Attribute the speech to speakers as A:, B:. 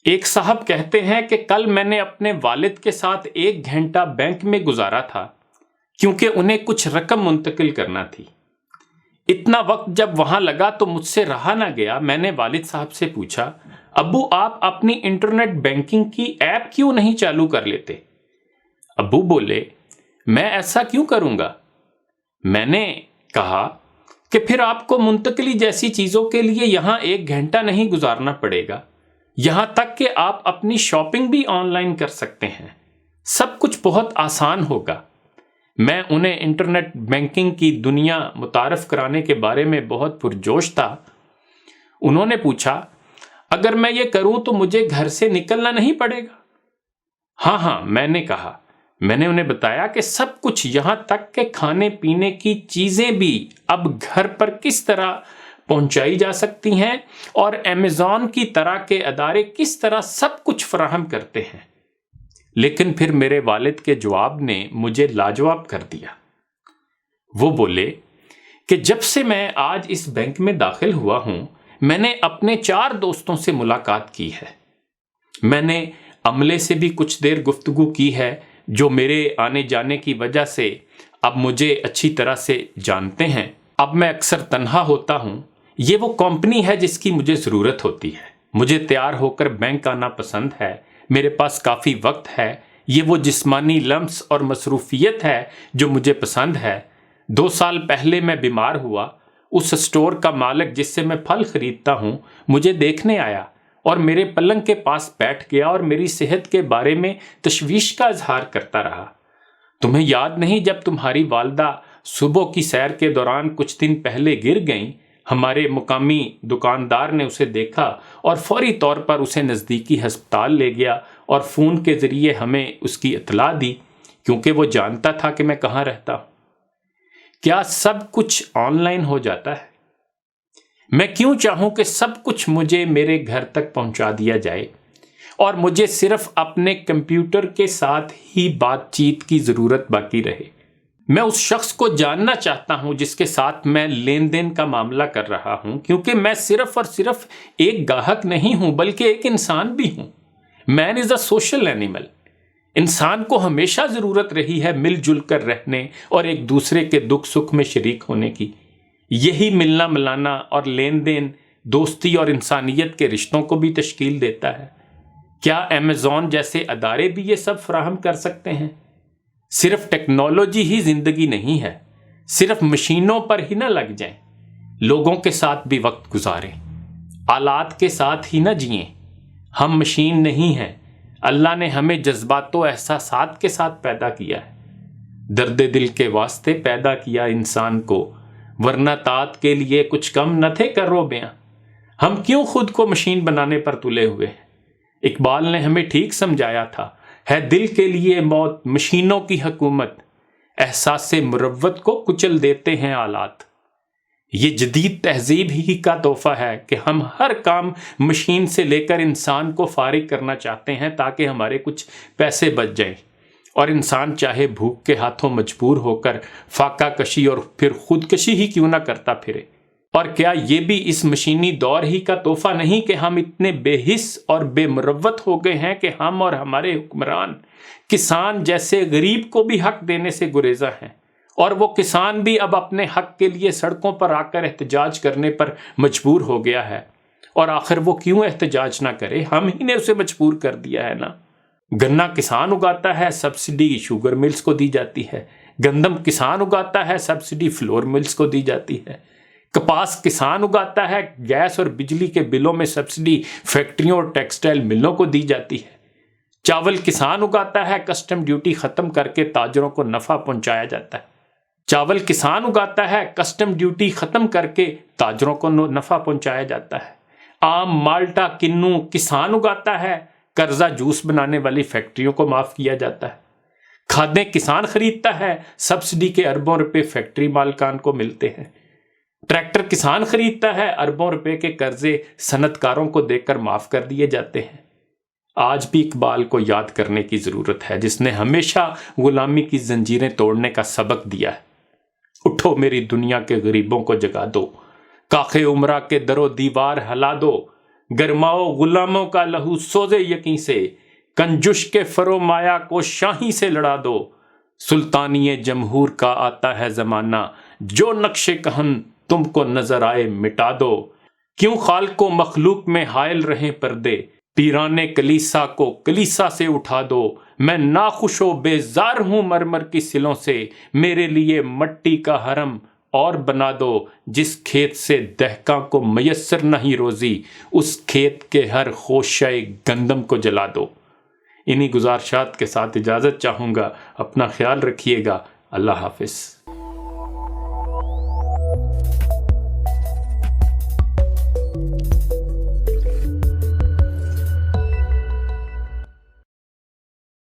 A: ایک صاحب کہتے ہیں کہ کل میں نے اپنے والد کے ساتھ 1 گھنٹہ بینک میں گزارا تھا کیونکہ انہیں کچھ رقم منتقل کرنا تھی۔ اتنا وقت جب وہاں لگا تو مجھ سے رہا نہ گیا۔ میں نے والد صاحب سے پوچھا، ابو آپ اپنی انٹرنیٹ بینکنگ کی ایپ کیوں نہیں چالو کر لیتے؟ ابو بولے، میں ایسا کیوں کروں گا؟ میں نے کہا کہ پھر آپ کو منتقلی جیسی چیزوں کے لیے یہاں 1 گھنٹہ نہیں گزارنا پڑے گا، یہاں تک کہ آپ اپنی شاپنگ بھی آن لائن کر سکتے ہیں، سب کچھ بہت آسان ہوگا۔ میں انہیں انٹرنیٹ بینکنگ کی دنیا متعارف کرانے کے بارے میں بہت پرجوش تھا۔ انہوں نے پوچھا، اگر میں یہ کروں تو مجھے گھر سے نکلنا نہیں پڑے گا؟ ہاں، میں نے کہا۔ میں نے انہیں بتایا کہ سب کچھ یہاں تک کہ کھانے پینے کی چیزیں بھی اب گھر پر کس طرح پہنچائی جا سکتی ہیں اور امیزون کی طرح کے ادارے کس طرح سب کچھ فراہم کرتے ہیں۔ لیکن پھر میرے والد کے جواب نے مجھے لاجواب کر دیا۔ وہ بولے کہ جب سے میں آج اس بینک میں داخل ہوا ہوں، میں نے اپنے 4 دوستوں سے ملاقات کی ہے۔ میں نے عملے سے بھی کچھ دیر گفتگو کی ہے جو میرے آنے جانے کی وجہ سے اب مجھے اچھی طرح سے جانتے ہیں۔ اب میں اکثر تنہا ہوتا ہوں۔ یہ وہ کمپنی ہے جس کی مجھے ضرورت ہوتی ہے۔ مجھے تیار ہو کر بینک آنا پسند ہے۔ میرے پاس کافی وقت ہے۔ یہ وہ جسمانی لمس اور مصروفیت ہے جو مجھے پسند ہے۔ 2 سال پہلے میں بیمار ہوا۔ اس اسٹور کا مالک جس سے میں پھل خریدتا ہوں مجھے دیکھنے آیا اور میرے پلنگ کے پاس بیٹھ گیا اور میری صحت کے بارے میں تشویش کا اظہار کرتا رہا۔ تمہیں یاد نہیں جب تمہاری والدہ صبح کی سیر کے دوران کچھ دن پہلے گر گئیں؟ ہمارے مقامی دکاندار نے اسے دیکھا اور فوری طور پر اسے نزدیکی ہسپتال لے گیا اور فون کے ذریعے ہمیں اس کی اطلاع دی کیونکہ وہ جانتا تھا کہ میں کہاں رہتا ہوں۔ کیا سب کچھ آن لائن ہو جاتا ہے؟ میں کیوں چاہوں کہ سب کچھ مجھے میرے گھر تک پہنچا دیا جائے اور مجھے صرف اپنے کمپیوٹر کے ساتھ ہی بات چیت کی ضرورت باقی رہے؟ میں اس شخص کو جاننا چاہتا ہوں جس کے ساتھ میں لین دین کا معاملہ کر رہا ہوں، کیونکہ میں صرف اور صرف ایک گاہک نہیں ہوں بلکہ ایک انسان بھی ہوں۔ مین از اے سوشل اینیمل۔ انسان کو ہمیشہ ضرورت رہی ہے مل جل کر رہنے اور ایک دوسرے کے دکھ سکھ میں شریک ہونے کی۔ یہی ملنا ملانا اور لین دین دوستی اور انسانیت کے رشتوں کو بھی تشکیل دیتا ہے۔ کیا امیزون جیسے ادارے بھی یہ سب فراہم کر سکتے ہیں؟ صرف ٹیکنالوجی ہی زندگی نہیں ہے۔ صرف مشینوں پر ہی نہ لگ جائیں، لوگوں کے ساتھ بھی وقت گزاریں، آلات کے ساتھ ہی نہ جئیں۔ ہم مشین نہیں ہیں۔ اللہ نے ہمیں جذبات و احساسات کے ساتھ پیدا کیا ہے۔ درد دل کے واسطے پیدا کیا انسان کو، ورنہ طاعت کے لیے کچھ کم نہ تھے کرو بیاں۔ ہم کیوں خود کو مشین بنانے پر تلے ہوئے ہیں؟ اقبال نے ہمیں ٹھیک سمجھایا تھا، ہے دل کے لیے موت مشینوں کی حکومت، احساس مروت کو کچل دیتے ہیں آلات۔ یہ جدید تہذیب ہی کا تحفہ ہے کہ ہم ہر کام مشین سے لے کر انسان کو فارغ کرنا چاہتے ہیں تاکہ ہمارے کچھ پیسے بچ جائیں، اور انسان چاہے بھوک کے ہاتھوں مجبور ہو کر فاقہ کشی اور پھر خودکشی ہی کیوں نہ کرتا پھرے۔ اور کیا یہ بھی اس مشینی دور ہی کا تحفہ نہیں کہ ہم اتنے بے حس اور بے مروت ہو گئے ہیں کہ ہم اور ہمارے حکمران کسان جیسے غریب کو بھی حق دینے سے گریزاں ہیں، اور وہ کسان بھی اب اپنے حق کے لیے سڑکوں پر آ کر احتجاج کرنے پر مجبور ہو گیا ہے۔ اور آخر وہ کیوں احتجاج نہ کرے؟ ہم ہی نے اسے مجبور کر دیا ہے نا۔ گنا کسان اگاتا ہے، سبسڈی شوگر ملز کو دی جاتی ہے۔ گندم کسان اگاتا ہے، سبسڈی فلور ملز کو دی جاتی ہے۔ کپاس کسان اگاتا ہے، گیس اور بجلی کے بلوں میں سبسڈی فیکٹریوں اور ٹیکسٹائل ملوں کو دی جاتی ہے۔ چاول کسان اگاتا ہے، کسٹم ڈیوٹی ختم کر کے تاجروں کو نفع پہنچایا جاتا ہے۔ چاول کسان اگاتا ہے، کسٹم ڈیوٹی ختم کر کے تاجروں کو نفع پہنچایا جاتا ہے۔ آم، مالٹا، کنو کسان اگاتا ہے، قرضہ جوس بنانے والی فیکٹریوں کو معاف کیا جاتا ہے۔ کھادیں کسان خریدتا ہے، سبسڈی کے اربوں روپے فیکٹری مالکان کو ملتے ہیں۔ ٹریکٹر کسان خریدتا ہے، اربوں روپے کے قرضے صنعت کاروں کو دے کر معاف کر دیے جاتے ہیں۔ آج بھی اقبال کو یاد کرنے کی ضرورت ہے جس نے ہمیشہ غلامی کی زنجیریں توڑنے کا سبق دیا ہے۔ اٹھو میری دنیا کے غریبوں کو جگا دو، کاخ عمرہ کے در و دیوار ہلا دو، گرماؤ غلاموں کا لہو سوزے یقیں سے، کنجوش کے فرو مایا کو شاہی سے لڑا دو، سلطانی جمہور کا آتا ہے زمانہ، جو نقش کہن تم کو نظر آئے مٹا دو، کیوں خالق و مخلوق میں حائل رہیں پردے، پیرانے کلیسا کو کلیسا سے اٹھا دو، میں ناخوش و بیزار ہوں مرمر کی سلوں سے، میرے لیے مٹی کا حرم اور بنا دو، جس کھیت سے دہقاں کو میسر نہیں روزی، اس کھیت کے ہر خوشہ گندم کو جلا دو۔ انہی گزارشات کے ساتھ اجازت چاہوں گا، اپنا خیال رکھیے گا، اللہ حافظ۔